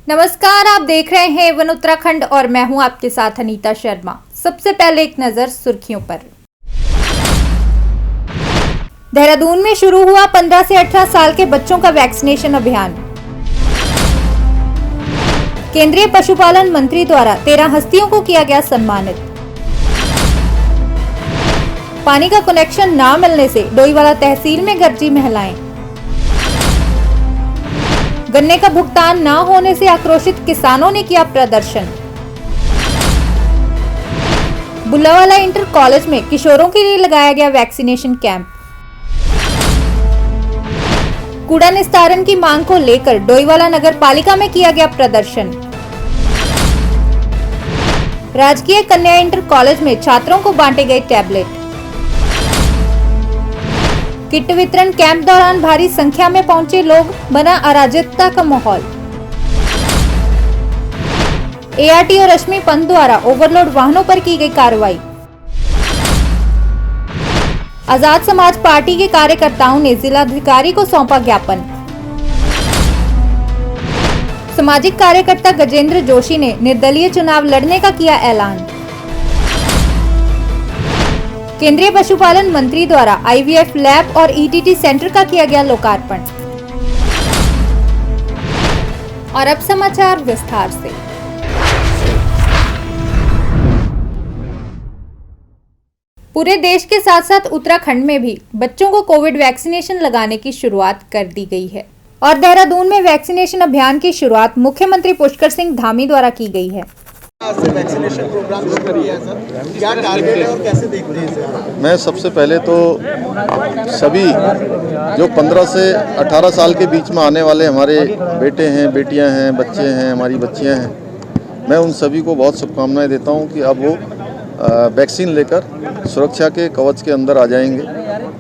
नमस्कार, आप देख रहे हैं वन उत्तराखंड और मैं हूं आपके साथ अनीता शर्मा। सबसे पहले एक नजर सुर्खियों पर। देहरादून में शुरू हुआ 15 से 18 साल के बच्चों का वैक्सीनेशन अभियान। केंद्रीय पशुपालन मंत्री द्वारा 13 हस्तियों को किया गया सम्मानित। पानी का कनेक्शन ना मिलने से डोईवाला तहसील में गरजी महिलाएं। गन्ने का भुगतान न होने से आक्रोशित किसानों ने किया प्रदर्शन। बुल्लावाला इंटर कॉलेज में किशोरों के लिए लगाया गया वैक्सीनेशन कैंप। कूड़ा निस्तारण की मांग को लेकर डोईवाला नगर पालिका में किया गया प्रदर्शन। राजकीय कन्या इंटर कॉलेज में छात्रों को बांटे गए टैबलेट। किट वितरण कैंप दौरान भारी संख्या में पहुंचे लोग, बना अराजकता का माहौल। एआरटीओ रश्मि पंत द्वारा ओवरलोड वाहनों पर की गई कार्रवाई। आजाद समाज पार्टी के कार्यकर्ताओं ने जिलाधिकारी को सौंपा ज्ञापन। सामाजिक कार्यकर्ता गजेंद्र जोशी ने निर्दलीय चुनाव लड़ने का किया ऐलान। केंद्रीय पशुपालन मंत्री द्वारा आईवीएफ लैब और ईटीटी सेंटर का किया गया लोकार्पण। और अब समाचार विस्तार से। पूरे देश के साथ साथ उत्तराखंड में भी बच्चों को कोविड वैक्सीनेशन लगाने की शुरुआत कर दी गई है और देहरादून में वैक्सीनेशन अभियान की शुरुआत मुख्यमंत्री पुष्कर सिंह धामी द्वारा की गई है। वैक्सीनेशन प्रोग्राम शुरू करिए सर, क्या टारगेट है और कैसे देखते हैं सर? मैं सबसे पहले तो सभी जो 15 से 18 साल के बीच में आने वाले हमारे बेटे हैं, बेटियां हैं, बच्चे हैं, हमारी बच्चियां हैं, मैं उन सभी को बहुत शुभकामनाएं देता हूं कि अब वो वैक्सीन लेकर सुरक्षा के कवच के अंदर आ जाएंगे।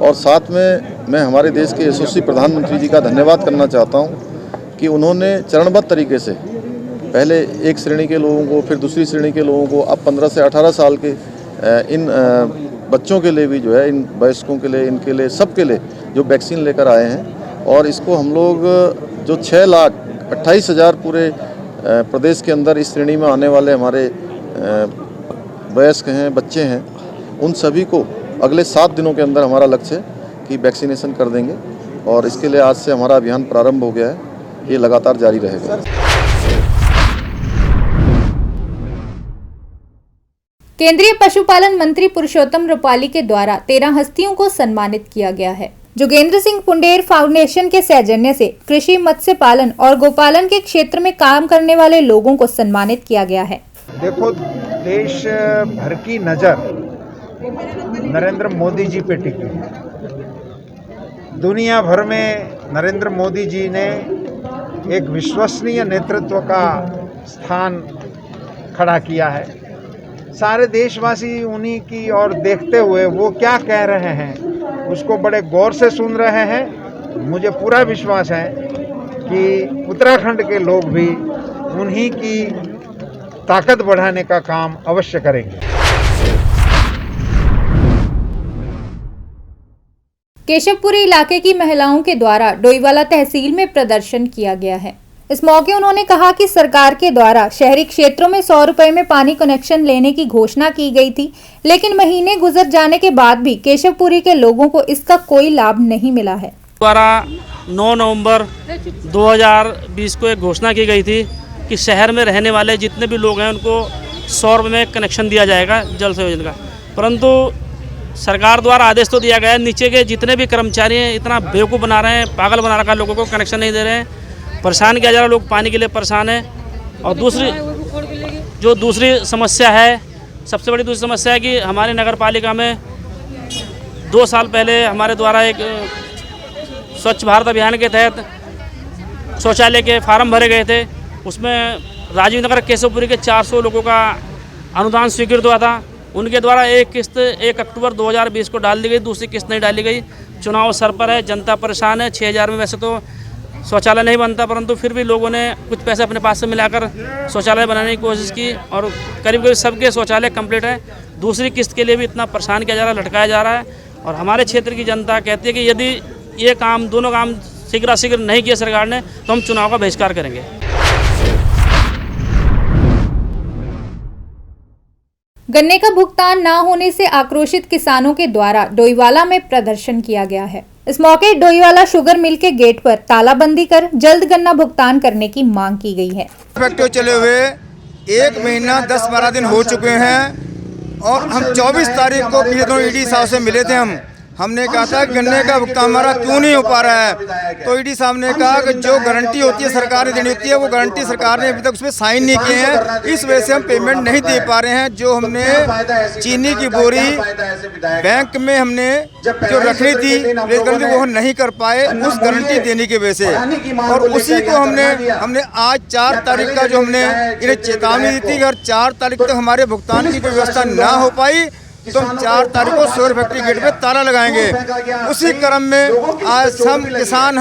और साथ में मैं हमारे देश के यशस्वी प्रधानमंत्री जी का धन्यवाद करना चाहता हूँ कि उन्होंने चरणबद्ध तरीके से पहले एक श्रेणी के लोगों को, फिर दूसरी श्रेणी के लोगों को, अब 15 से 18 साल के इन बच्चों के लिए भी जो है, इन वयस्कों के लिए, इनके लिए, सबके लिए जो वैक्सीन लेकर आए हैं। और इसको हम लोग जो 6,28,000 पूरे प्रदेश के अंदर इस श्रेणी में आने वाले हमारे वयस्क हैं, बच्चे हैं, उन सभी को अगले 7 दिनों के अंदर हमारा लक्ष्य है कि वैक्सीनेशन कर देंगे। और इसके लिए आज से हमारा अभियान प्रारंभ हो गया है, ये लगातार जारी रहेगा। केंद्रीय पशुपालन मंत्री पुरुषोत्तम रूपाली के द्वारा 13 हस्तियों को सम्मानित किया गया है। जोगेंद्र सिंह पुंडेर फाउंडेशन के सौजन्य से कृषि, मत्स्य पालन और गोपालन के क्षेत्र में काम करने वाले लोगों को सम्मानित किया गया है। देखो, देश भर की नज़र नरेंद्र मोदी जी पे टिकी है। दुनिया भर में नरेंद्र मोदी जी ने एक विश्वसनीय नेतृत्व का स्थान खड़ा किया है। सारे देशवासी उन्हीं की ओर देखते हुए वो क्या कह रहे हैं उसको बड़े गौर से सुन रहे हैं। मुझे पूरा विश्वास है कि उत्तराखंड के लोग भी उन्हीं की ताकत बढ़ाने का काम अवश्य करेंगे। केशवपुरी इलाके की महिलाओं के द्वारा डोईवाला तहसील में प्रदर्शन किया गया है। इस मौके उन्होंने कहा कि सरकार के द्वारा शहरी क्षेत्रों में 100 रुपए में पानी कनेक्शन लेने की घोषणा की गई थी, लेकिन महीने गुजर जाने के बाद भी केशवपुरी के लोगों को इसका कोई लाभ नहीं मिला है। द्वारा 9 नवंबर 2020 को एक घोषणा की गई थी कि शहर में रहने वाले जितने भी लोग हैं उनको 100 रुपये में कनेक्शन दिया जाएगा जल संयोजन का। परंतु सरकार द्वारा आदेश तो दिया गया है, नीचे के जितने भी कर्मचारी हैं इतना बेवकूफ़ बना रहे हैं, पागल बना रखा है, लोगों को कनेक्शन नहीं दे रहे हैं, परेशान किया जा रहा है, लोग पानी के लिए परेशान हैं। और दूसरी समस्या है, सबसे बड़ी दूसरी समस्या है कि हमारी नगर पालिका में 2 साल पहले हमारे द्वारा एक स्वच्छ भारत अभियान के तहत शौचालय के फार्म भरे गए थे। उसमें राजीव नगर केशवपुरी के 400 लोगों का अनुदान स्वीकृत हुआ था। उनके द्वारा एक किस्त 1 अक्टूबर 2020 को डाल दी गई, दूसरी किस्त नहीं डाली गई। चुनाव सर पर है, जनता परेशान है। 6,000 में वैसे तो शौचालय नहीं बनता, परंतु फिर भी लोगों ने कुछ पैसे अपने पास से मिलाकर शौचालय बनाने की कोशिश की और करीब सबके शौचालय कंप्लीट है। दूसरी किस्त के लिए भी इतना परेशान किया जा रहा है, लटकाया जा रहा है। और हमारे क्षेत्र की जनता कहती है कि यदि ये काम, दोनों काम शीघ्र नहीं किया सरकार ने तो हम चुनाव का बहिष्कार करेंगे। गन्ने का भुगतान न होने से आक्रोशित किसानों के द्वारा डोईवाला में प्रदर्शन किया गया है। इस मौके डोईवाला शुगर मिल के गेट पर तालाबंदी कर जल्द गन्ना भुगतान करने की मांग की गई है। फैक्ट्री चले हुए 1 महीना 10-12 दिन हो चुके हैं और हम 24 तारीख को पिछले दिनों ईडी साहब से मिले थे। हमने कहा था गन्ने का भुगतान हमारा क्यों नहीं हो पा रहा है, तो ईडी साहब ने कहा कि जो गारंटी होती है सरकार ने देनी होती है वो गारंटी सरकार ने अभी तक उसमें साइन नहीं किए हैं, इस वजह से हम पेमेंट नहीं दे पा रहे हैं। जो हमने चीनी की बोरी बैंक में हमने जो रखनी थी वो हम नहीं कर पाए उस गारंटी देने की वजह से, और उसी को हमने आज 4 तारीख का जो हमने इन्हें चेतावनी दी थी अगर 4 तारीख तक हमारे भुगतान की कोई व्यवस्था ना हो पाई तो हम 4 तारीख को शुगर फैक्ट्री गेट पे ताला लगाएंगे। उसी क्रम में आज हम किसान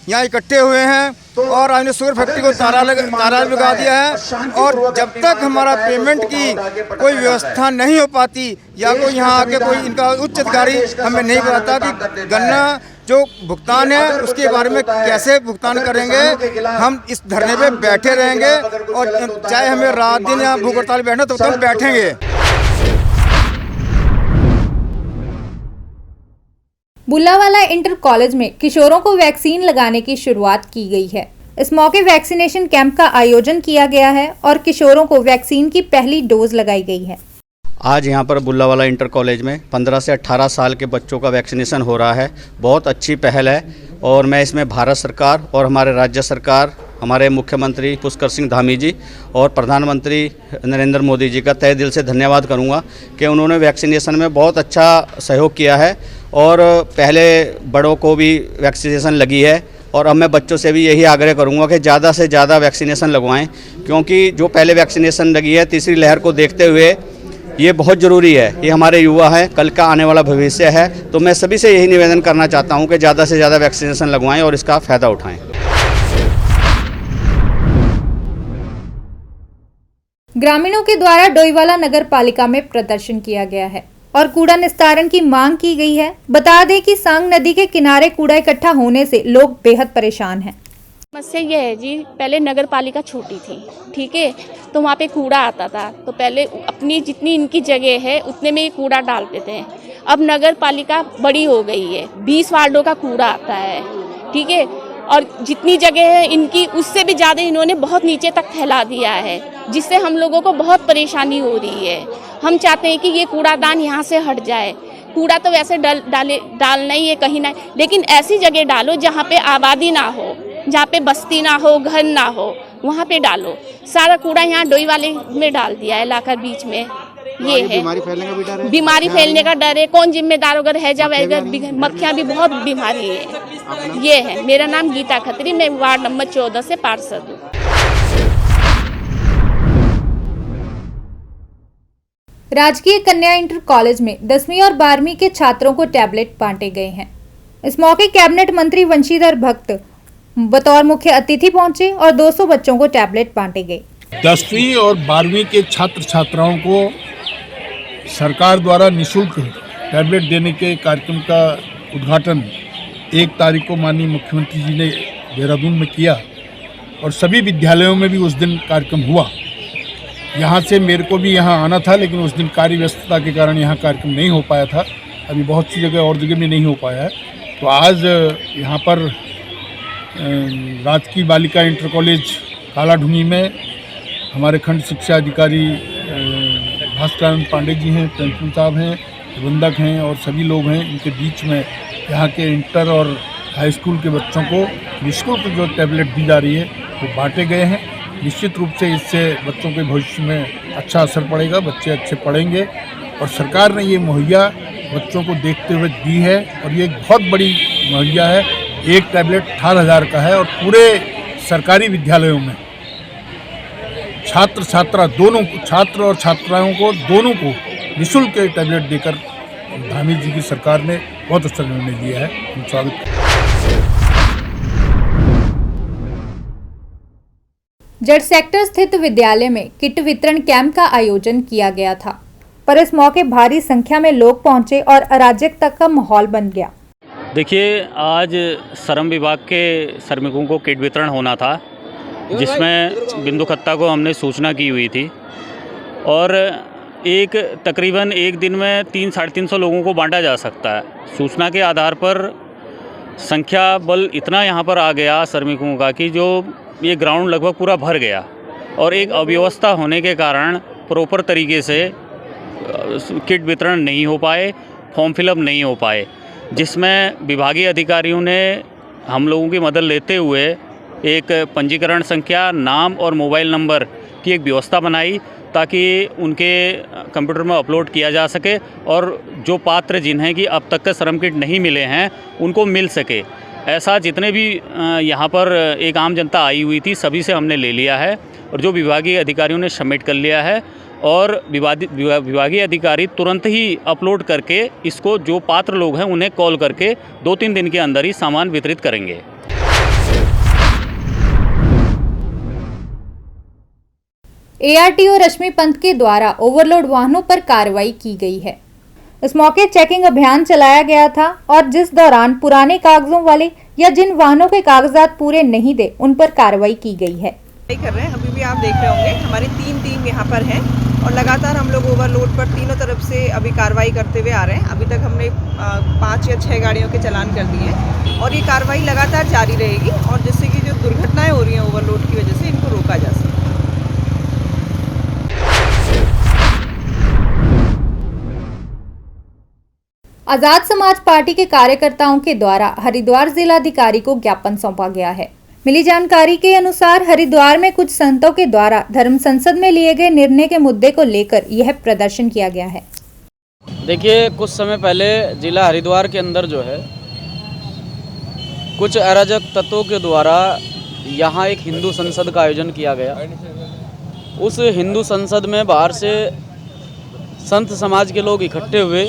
यहाँ इकट्ठे हुए हैं और हमने शुगर फैक्ट्री को ताला लगा दिया है, और जब तक हमारा पेमेंट की कोई व्यवस्था नहीं हो पाती या कोई यहाँ आके कोई इनका उच्च अधिकारी हमें नहीं बताता कि गन्ना जो भुगतान है उसके बारे में कैसे भुगतान करेंगे, हम इस धरने पे बैठे रहेंगे और चाहे हमें रात दिन या भूख हड़ताल बैठना तो हम बैठेंगे। बुल्लावाला इंटर कॉलेज में किशोरों को वैक्सीन लगाने की शुरुआत की गई है। इस मौके वैक्सीनेशन कैंप का आयोजन किया गया है और किशोरों को वैक्सीन की पहली डोज लगाई गई है। आज यहाँ पर बुल्लावाला इंटर कॉलेज में 15 से 18 साल के बच्चों का वैक्सीनेशन हो रहा है। बहुत अच्छी पहल है और मैं इसमें भारत सरकार और हमारे राज्य सरकार, हमारे मुख्यमंत्री पुष्कर सिंह धामी जी और प्रधानमंत्री नरेंद्र मोदी जी का तहे दिल से धन्यवाद करूँगा कि उन्होंने वैक्सीनेशन में बहुत अच्छा सहयोग किया है और पहले बड़ों को भी वैक्सीनेशन लगी है। और अब मैं बच्चों से भी यही आग्रह करूंगा कि ज़्यादा से ज़्यादा वैक्सीनेशन लगवाएं, क्योंकि जो पहले वैक्सीनेशन लगी है तीसरी लहर को देखते हुए ये बहुत ज़रूरी है। ये हमारे युवा हैं, कल का आने वाला भविष्य है, तो मैं सभी से यही निवेदन करना चाहता हूं कि ज़्यादा से ज़्यादा वैक्सीनेशन लगवाएं और इसका फ़ायदा उठाएं। ग्रामीणों के द्वारा डोईवाला नगर पालिका में प्रदर्शन किया गया है और कूड़ा निस्तारण की मांग की गई है। बता दें कि सांग नदी के किनारे कूड़ा इकट्ठा होने से लोग बेहद परेशान हैं। समस्या ये है जी, पहले नगर पालिका छोटी थी, ठीक है, तो वहाँ पे कूड़ा आता था, तो पहले अपनी जितनी इनकी जगह है उतने में ये कूड़ा डालते थे। अब नगर पालिका बड़ी हो गई है, 20 वार्डों का कूड़ा आता है, ठीक है, और जितनी जगह है इनकी उससे भी ज़्यादा इन्होंने बहुत नीचे तक फैला दिया है, जिससे हम लोगों को बहुत परेशानी हो रही है। हम चाहते हैं कि ये कूड़ादान यहाँ से हट जाए। कूड़ा तो वैसे डालना ही है कहीं ना, लेकिन ऐसी जगह डालो जहाँ पे आबादी ना हो, जहाँ पे बस्ती ना हो, घर ना हो, वहाँ पे डालो। सारा कूड़ा यहाँ डोईवाले में डाल दिया है लाकर बीच में। ये है बीमारी फैलने का डर है। कौन जिम्मेदार अगर है जब मक्खियाँ भी बहुत बीमारी है। ये है, मेरा नाम गीता खत्री, मैं वार्ड नंबर 14 से पार्षद हूँ। राजकीय कन्या इंटर कॉलेज में 10वीं और 12वीं के छात्रों को टैबलेट बांटे गए हैं। इस मौके कैबिनेट मंत्री वंशीधर भक्त बतौर मुख्य अतिथि पहुंचे और 200 बच्चों को टैबलेट बांटे गए। 10वीं और 12वीं के छात्र छात्राओं को सरकार द्वारा निःशुल्क टैबलेट देने के कार्यक्रम का उद्घाटन 1 तारीख को माननीय मुख्यमंत्री जी ने देहरादून में किया और सभी विद्यालयों में भी उस दिन कार्यक्रम हुआ। यहाँ से मेरे को भी यहाँ आना था, लेकिन उस दिन कार्य व्यस्तता के कारण यहाँ कार्यक्रम नहीं हो पाया था। अभी बहुत सी जगह और जगह में नहीं हो पाया है। तो आज यहाँ पर राजकीय बालिका इंटर कॉलेज कालाढूंगी में हमारे खंड शिक्षा अधिकारी भास्कर पांडे जी हैं, प्रिंसिपल साहब हैं, प्रबंधक हैं और सभी लोग हैं। इनके बीच में यहाँ के इंटर और हाई स्कूल के बच्चों को निःशुल्क जो टैबलेट दी जा रही है वो बांटे गए हैं। निश्चित रूप से इससे बच्चों के भविष्य में अच्छा असर पड़ेगा, बच्चे अच्छे पढ़ेंगे और सरकार ने ये मुहैया बच्चों को देखते हुए दी है और ये एक बहुत बड़ी मुहैया है। एक टैबलेट 18,000 का है और पूरे सरकारी विद्यालयों में छात्र और छात्राओं को दोनों को निःशुल्क टैबलेट देकर धामी जी की सरकार ने बहुत अच्छा निर्णय लिया है। हम स्वागत करते हैं। जड़ सेक्टर स्थित विद्यालय में किट वितरण कैंप का आयोजन किया गया था, पर इस मौके भारी संख्या में लोग पहुंचे और अराजकता का माहौल बन गया। देखिए, आज श्रम विभाग के श्रमिकों को किट वितरण होना था, जिसमें बिंदु खत्ता को हमने सूचना की हुई थी और एक तकरीबन एक दिन में 300-350 लोगों को बांटा जा सकता है। सूचना के आधार पर संख्या बल इतना यहाँ पर आ गया श्रमिकों का कि जो ये ग्राउंड लगभग पूरा भर गया और एक अव्यवस्था होने के कारण प्रॉपर तरीके से किट वितरण नहीं हो पाए, फॉर्म फिलअप नहीं हो पाए, जिसमें विभागीय अधिकारियों ने हम लोगों की मदद लेते हुए एक पंजीकरण संख्या, नाम और मोबाइल नंबर की एक व्यवस्था बनाई ताकि उनके कंप्यूटर में अपलोड किया जा सके और जो पात्र जिन्हें कि अब तक श्रम किट नहीं मिले हैं उनको मिल सके। ऐसा जितने भी यहाँ पर एक आम जनता आई हुई थी सभी से हमने ले लिया है और जो विभागीय अधिकारियों ने सबमिट कर लिया है और विभागीय अधिकारी तुरंत ही अपलोड करके इसको जो पात्र लोग हैं उन्हें कॉल करके 2-3 दिन के अंदर ही सामान वितरित करेंगे। ARTO रश्मि पंत के द्वारा ओवरलोड वाहनों पर कार्रवाई की गई है। इस मौके चेकिंग अभियान चलाया गया था और जिस दौरान पुराने कागजों वाले या जिन वाहनों के कागजात पूरे नहीं थे उन पर कार्रवाई की गई है। कर रहे हैं, अभी भी आप देख रहे होंगे हमारी 3 टीम यहाँ पर है और लगातार हम लोग ओवरलोड पर तीनों तरफ से अभी कार्रवाई करते हुए आ रहे हैं। अभी तक हमने 5 या 6 गाड़ियों के चालान कर दिए हैं और ये कार्रवाई लगातार जारी रहेगी और जिससे कि जो दुर्घटनाएं हो रही हैं ओवरलोड की वजह से इनको रोका जा सके। आजाद समाज पार्टी के कार्यकर्ताओं के द्वारा हरिद्वार जिलाधिकारी को ज्ञापन सौंपा गया है। मिली जानकारी के अनुसार हरिद्वार में कुछ संतों के द्वारा धर्म संसद में लिए गए निर्णय के मुद्दे को लेकर यह प्रदर्शन किया गया है। देखिए, कुछ समय पहले जिला हरिद्वार के अंदर जो है कुछ अराजक तत्वों के द्वारा यहाँ एक हिंदू संसद का आयोजन किया गया। उस हिंदू संसद में बाहर से संत समाज के लोग इकट्ठे हुए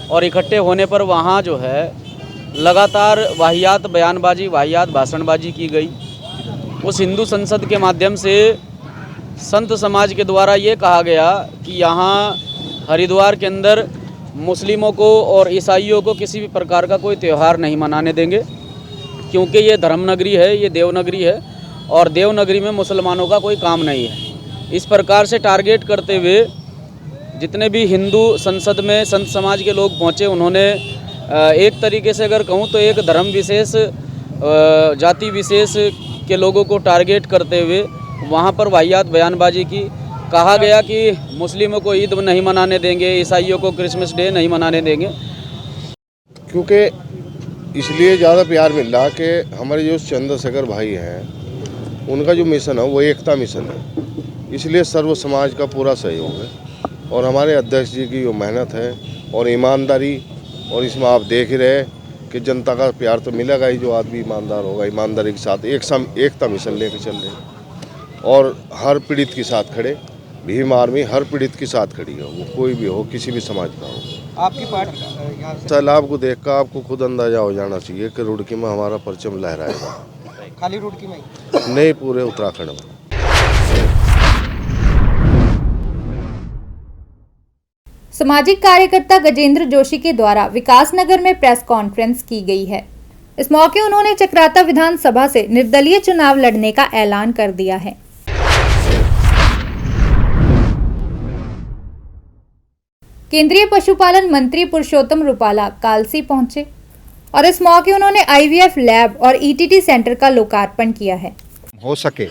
और इकट्ठे होने पर वहाँ जो है लगातार वाहियात बयानबाजी, वाहियात भाषणबाजी की गई। उस हिंदू संसद के माध्यम से संत समाज के द्वारा ये कहा गया कि यहाँ हरिद्वार के अंदर मुस्लिमों को और ईसाइयों को किसी भी प्रकार का कोई त्यौहार नहीं मनाने देंगे, क्योंकि ये धर्मनगरी है, ये देवनगरी है और देवनगरी में मुसलमानों का कोई काम नहीं है। इस प्रकार से टारगेट करते हुए जितने भी हिंदू संसद में संत समाज के लोग पहुँचे, उन्होंने एक तरीके से अगर कहूँ तो एक धर्म विशेष, जाति विशेष के लोगों को टारगेट करते हुए वहाँ पर वाहियात बयानबाजी की। कहा गया कि मुस्लिमों को ईद नहीं मनाने देंगे, ईसाइयों को क्रिसमस डे नहीं मनाने देंगे। क्योंकि इसलिए ज़्यादा प्यार मिल रहा कि हमारे जो चंद्रशेखर भाई हैं उनका जो मिशन है वो एकता मिशन है, इसलिए सर्व समाज का पूरा सहयोग है और हमारे अध्यक्ष जी की जो मेहनत है और ईमानदारी, और इसमें आप देख ही रहे कि जनता का प्यार तो मिलेगा ही। जो आदमी ईमानदार होगा, ईमानदारी के साथ एकता मिशन लेकर चल रहे और हर पीड़ित के साथ खड़े। भीम आर्मी हर पीड़ित के साथ खड़ी है, वो कोई भी हो, किसी भी समाज का हो। आपकी पार्टी सैलाब को देखकर आपको खुद अंदाजा हो जाना चाहिए कि रुड़की में हमारा परचम लहराएगा। खाली रुड़की में नहीं, पूरे उत्तराखंड में। सामाजिक कार्यकर्ता गजेंद्र जोशी के द्वारा विकासनगर में प्रेस कॉन्फ्रेंस की गई है। इस मौके उन्होंने चक्राता विधानसभा से निर्दलीय चुनाव लड़ने का ऐलान कर दिया है। केंद्रीय पशुपालन मंत्री पुरुषोत्तम रूपाला कालसी पहुंचे और इस मौके उन्होंने IVF लैब और ETT सेंटर का लोकार्पण किया है। हो सके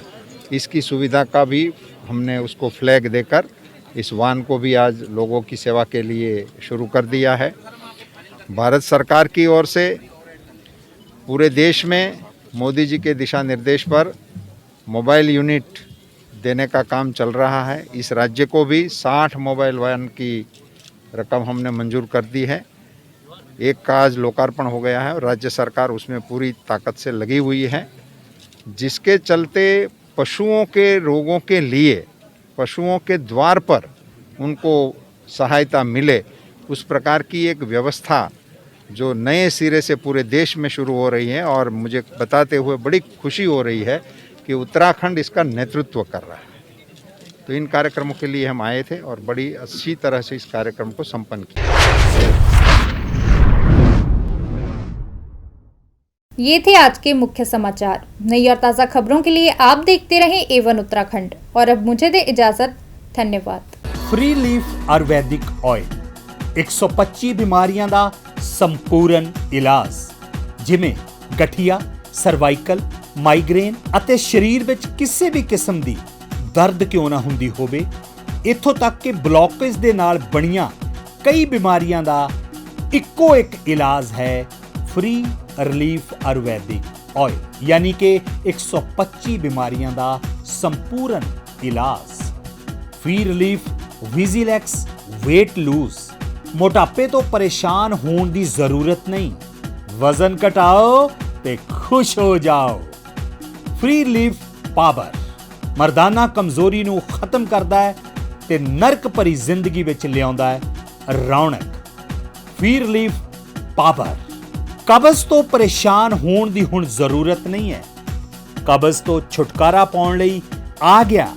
इसकी सुविधा का भी हमने उसको फ्लैग देकर इस वाहन को भी आज लोगों की सेवा के लिए शुरू कर दिया है। भारत सरकार की ओर से पूरे देश में मोदी जी के दिशा निर्देश पर मोबाइल यूनिट देने का काम चल रहा है। इस राज्य को भी 60 मोबाइल वैन की रकम हमने मंजूर कर दी है। एक का आज लोकार्पण हो गया है और राज्य सरकार उसमें पूरी ताकत से लगी हुई है, जिसके चलते पशुओं के रोगों के लिए पशुओं के द्वार पर उनको सहायता मिले, उस प्रकार की एक व्यवस्था जो नए सिरे से पूरे देश में शुरू हो रही है। और मुझे बताते हुए बड़ी खुशी हो रही है कि उत्तराखंड इसका नेतृत्व कर रहा है। तो इन कार्यक्रमों के लिए हम आए थे और बड़ी अच्छी तरह से इस कार्यक्रम को संपन्न किया। ये थे आज के मुख्य समाचार। नई और ताज़ा खबरों के लिए आप देखते रहें A1 उत्तराखंड और अब मुझे दे इजाज़त। धन्यवाद। ਫ੍ਰੀ ਲੀਫ ਆਯੁਰਵੈਦਿਕ ਆਇਲ 125 ਬਿਮਾਰੀਆਂ ਦਾ ਸੰਪੂਰਨ ਇਲਾਜ, ਜਿਵੇਂ ਗਠੀਆ, ਸਰਵਾਈਕਲ, ਮਾਈਗ੍ਰੇਨ ਅਤੇ ਸਰੀਰ ਵਿੱਚ ਕਿਸੇ ਵੀ ਕਿਸਮ ਦੀ ਦਰਦ ਕਿਉਂ ਨਾ ਹੁੰਦੀ ਹੋਵੇ, ਇੱਥੋਂ ਤੱਕ ਕਿ ਬਲੌਕੇਜ ਦੇ ਨਾਲ ਬਣੀਆਂ ਕਈ ਬਿਮਾਰੀਆਂ ਦਾ ਇੱਕੋ ਇੱਕ ਇਲਾਜ ਹੈ ਫ੍ਰੀ ਰਿਲੀਫ ਆਯੁਰਵੈਦਿਕ ਆਇਲ, ਯਾਨੀ ਕਿ 125 ਬਿਮਾਰੀਆਂ ਦਾ ਸੰਪੂਰਨ ਇਲਾਜ। ਫ੍ਰੀ ਰਿਲੀਫ ਵਿਜ਼ੀਲੈਕਸ weight lose, ਮੋਟਾਪੇ ਤੋਂ ਪਰੇਸ਼ਾਨ ਹੋਣ ਦੀ ਜ਼ਰੂਰਤ ਨਹੀਂ, ਵਜ਼ਨ ਘਟਾਓ ਤੇ ਖੁਸ਼ ਹੋ ਜਾਓ। ਫ੍ਰੀ ਰਿਲੀਫ ਪਾਵਰ ਮਰਦਾਨਾ ਕਮਜ਼ੋਰੀ ਨੂੰ ਖਤਮ ਕਰਦਾ ਹੈ ਤੇ ਨਰਕ ਭਰੀ ਜ਼ਿੰਦਗੀ ਵਿੱਚ ਲਿਆਉਂਦਾ ਹੈ ਰੌਣਕ। ਫ੍ਰੀ ਰਿਲੀਫ ਪਾਵਰ ਕਬਜ਼ ਤੋਂ ਪਰੇਸ਼ਾਨ ਹੋਣ ਦੀ ਹੁਣ ਜ਼ਰੂਰਤ ਨਹੀਂ ਹੈ। ਕਬਜ਼ ਤੋਂ ਛੁਟਕਾਰਾ ਪਾਉਣ ਲਈ ਆ ਗਿਆ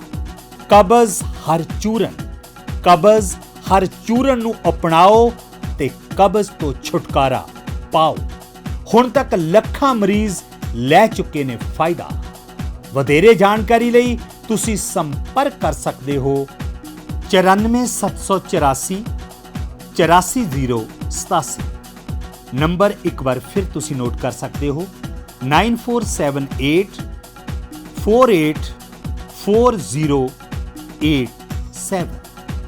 ਕਬਜ਼ ਹਰ ਚੂਰਨ। ਕਬਜ਼ ਹਰ ਚੂਰਨ ਨੂੰ ਅਪਣਾਓ ਤੇ ਕਬਜ਼ ਤੋਂ ਛੁਟਕਾਰਾ ਪਾਓ। ਹੁਣ ਤੱਕ ਲੱਖਾਂ ਮਰੀਜ਼ ਲੈ ਚੁੱਕੇ ਨੇ ਫਾਇਦਾ। ਵਧੇਰੇ ਜਾਣਕਾਰੀ ਲਈ ਤੁਸੀਂ ਸੰਪਰਕ ਕਰ ਸਕਦੇ ਹੋ 94784 84087। ਨੰਬਰ ਇੱਕ ਵਾਰ ਫਿਰ ਤੁਸੀਂ ਨੋਟ ਕਰ ਸਕਦੇ ਹੋ 9478 484087।